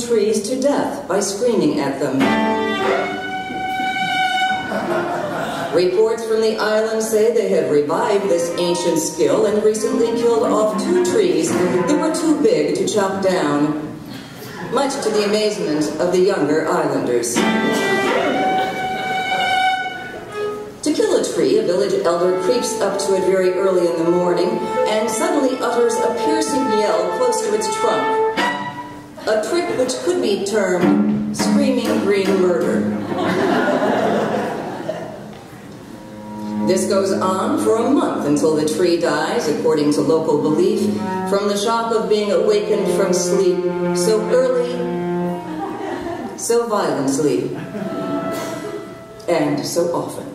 Trees to death by screaming at them. Reports from the island say they have revived this ancient skill and recently killed off 2 trees that were too big to chop down, much to the amazement of the younger islanders. To kill a tree, a village elder creeps up to it very early in the morning and suddenly utters a piercing yell close to its trunk. A trick which could be termed screaming green murder. This goes on for a month until the tree dies, according to local belief, from the shock of being awakened from sleep so early, so violently, and so often.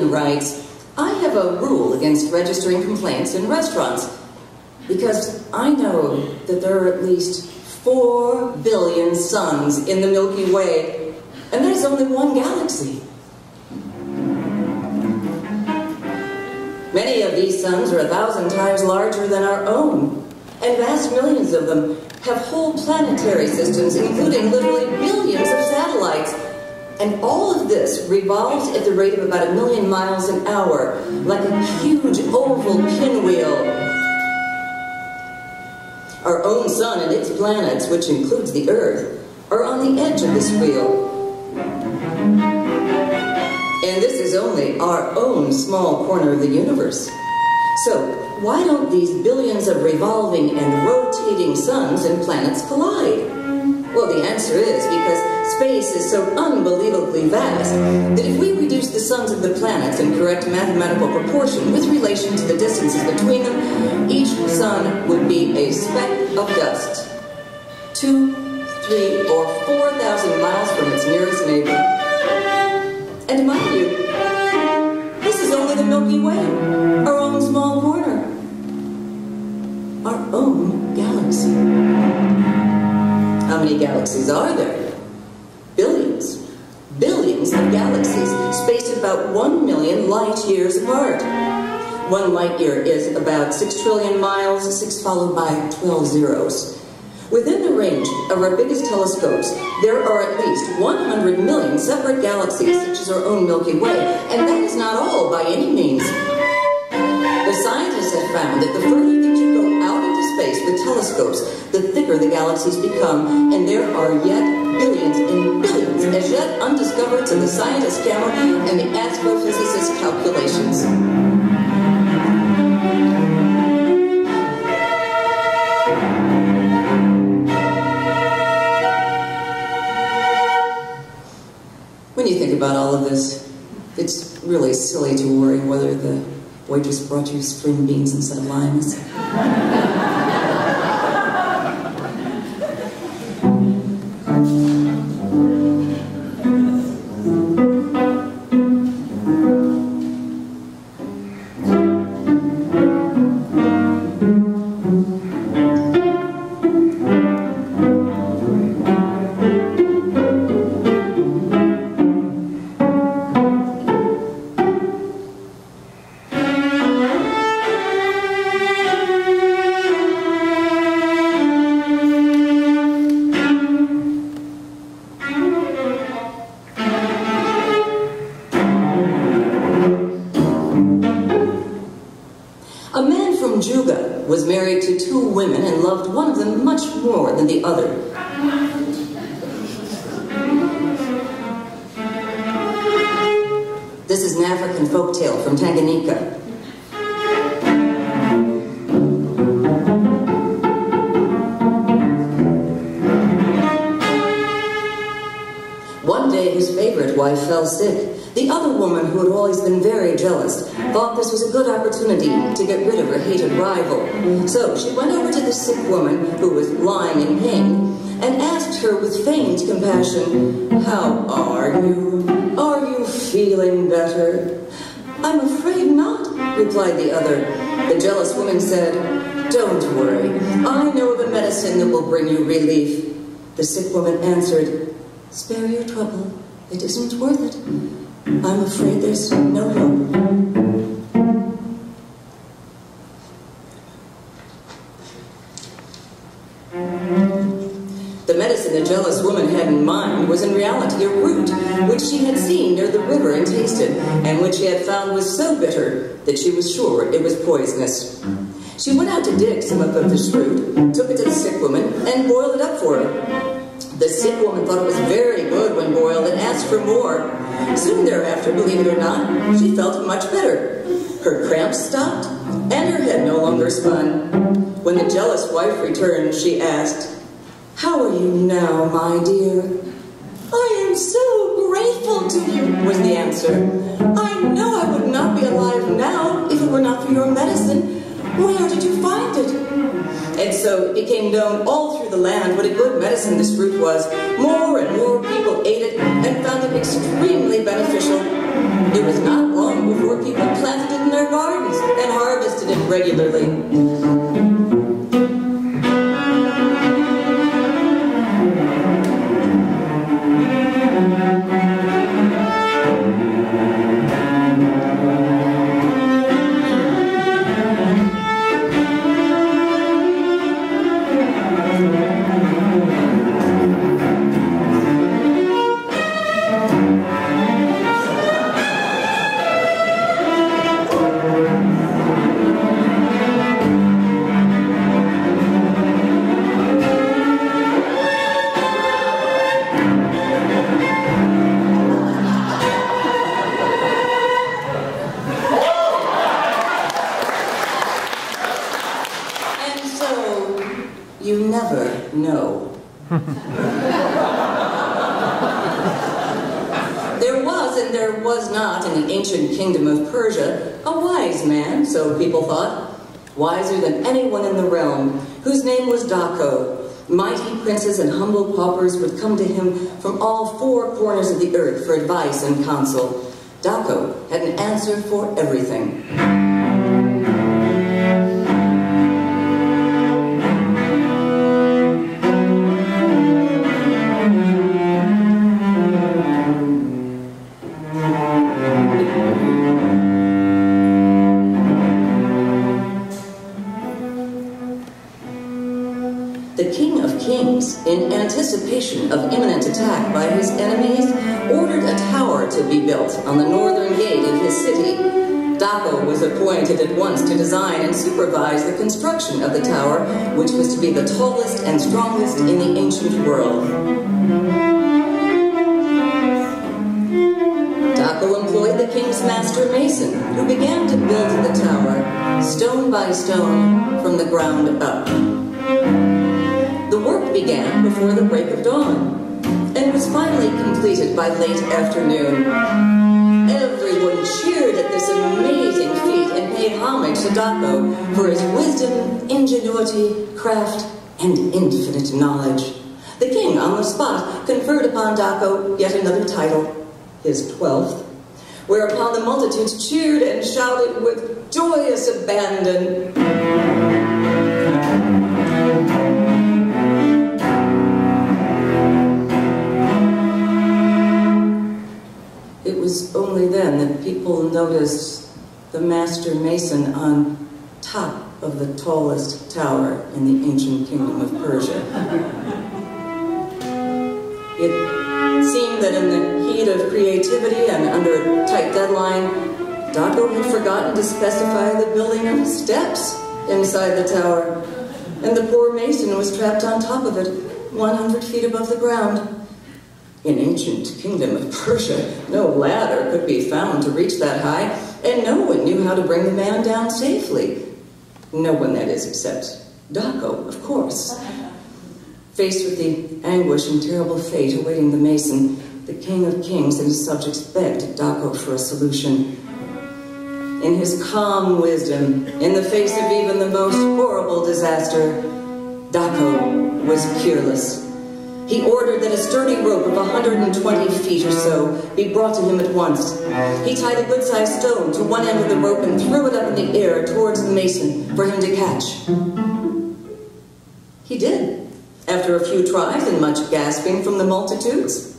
Writes, I have a rule against registering complaints in restaurants because I know that there are at least 4 billion suns in the Milky Way, and that is only one galaxy. Many of these suns are 1,000 times larger than our own, and vast millions of them have whole planetary systems, including literally billions of satellites. And all of this revolves at the rate of about 1 million miles an hour, like a huge oval pinwheel. Our own sun and its planets, which includes the Earth, are on the edge of this wheel. And this is only our own small corner of the universe. So, why don't these billions of revolving and rotating suns and planets collide? Well, the answer is because space is so unbelievably vast that if we reduce the suns of the planets in correct mathematical proportion with relation to the distances between them, each sun would be a speck of dust, 2, 3, or 4,000 miles from its nearest neighbor. And mind you, this is only the Milky Way, our own small corner, our own galaxy. How many galaxies are there? Billions. Billions of galaxies, spaced about 1 million light years apart. 1 light year is about 6 trillion miles, 6 followed by 12 zeros. Within the range of our biggest telescopes, there are at least 100 million separate galaxies, such as our own Milky Way, and that is not all by any means. The scientists have found that the further that you go out into space with telescopes, the thicker the galaxies become, and there are yet billions and billions as yet undiscovered to the scientist's camera and the astrophysicist's calculations. When you think about all of this, it's really silly to worry whether the waitress brought you string beans instead of limes. to 2 women and loved one of them much more than the other. This is an African folktale from Tanganyika. One day his favorite wife fell sick. The other woman, who had always been very jealous, thought this was a good opportunity to get rid of her hated rival. So she went over to the sick woman, who was lying in pain, and asked her with feigned compassion, "How are you? Are you feeling better?" "I'm afraid not," replied the other. The jealous woman said, "Don't worry. I know of a medicine that will bring you relief." The sick woman answered, "Spare your trouble. It isn't worth it. I'm afraid there's no hope." The medicine the jealous woman had in mind was in reality a root, which she had seen near the river and tasted, and which she had found was so bitter that she was sure it was poisonous. She went out to dig some of this root, took it to the sick woman, and boiled it up for her. The sick woman thought it was very good when boiled and asked for more. Soon thereafter, believe it or not, she felt much better. Her cramps stopped, and her head no longer spun. When the jealous wife returned, she asked, "How are you now, my dear?" "I am so grateful to you," was the answer. "I know I would not be alive now if it were not for your medicine. Where did you find it?" And so it became known all through the land what a good medicine this root was. More and more people ate it and found it extremely beneficial. It was not long before people planted it in their gardens and harvested it regularly. You never know. There was and there was not in the ancient kingdom of Persia a wise man, so people thought, wiser than anyone in the realm, whose name was Daco. Mighty princes and humble paupers would come to him from all 4 corners of the earth for advice and counsel. Daco had an answer for everything. The King of Kings, in anticipation of imminent attack by his enemies, ordered a tower to be built on the northern gate of his city. Daco was appointed at once to design and supervise the construction of the tower, which was to be the tallest and strongest in the ancient world. Daco employed the king's master mason, who began to build the tower, stone by stone, from the ground up. The work began before the break of dawn, and was finally completed by late afternoon. Everyone cheered at this amazing feat and paid homage to Daco for his wisdom, ingenuity, craft, and infinite knowledge. The king, on the spot, conferred upon Daco yet another title, his 12th, whereupon the multitudes cheered and shouted with joyous abandon. It was only then that people noticed the master mason on top of the tallest tower in the ancient kingdom of Persia. It seemed that in the heat of creativity and under a tight deadline, Daco had forgotten to specify the building of steps inside the tower. and the poor mason was trapped on top of it, 100 feet above the ground. In ancient kingdom of Persia, no ladder could be found to reach that high, and no one knew how to bring the man down safely. No one, that is, except Daco, of course. Faced with the anguish and terrible fate awaiting the mason, the King of Kings and his subjects begged Daco for a solution. In his calm wisdom, in the face of even the most horrible disaster, Daco was peerless. He ordered that a sturdy rope of 120 feet or so be brought to him at once. He tied a good-sized stone to one end of the rope and threw it up in the air towards the mason for him to catch. He did, after a few tries and much gasping from the multitudes.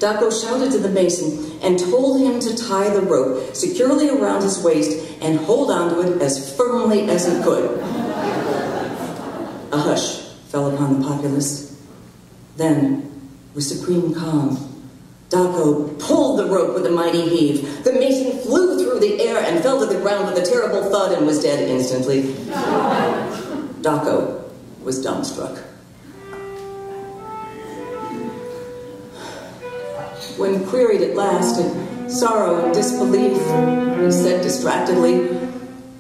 Daco shouted to the mason and told him to tie the rope securely around his waist and hold onto it as firmly as he could. A hush fell upon the populace. Then, with supreme calm, Daco pulled the rope with a mighty heave. The mason flew through the air and fell to the ground with a terrible thud and was dead instantly. Daco was dumbstruck. When queried at last in sorrow and disbelief, he said distractedly,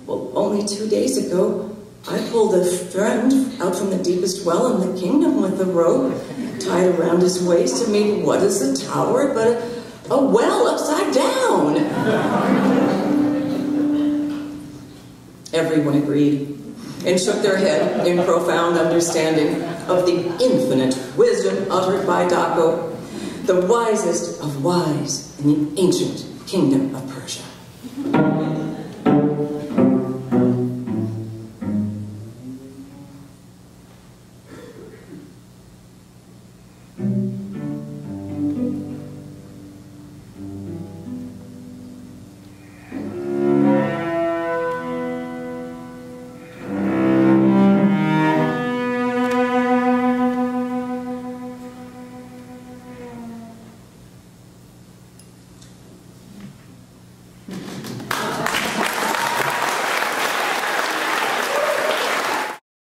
"Well, only 2 days ago, I pulled a friend out from the deepest well in the kingdom with a rope tied around his waist. I mean, what is a tower but a well upside down?" Everyone agreed and shook their head in profound understanding of the infinite wisdom uttered by Daco, the wisest of wise in the ancient kingdom of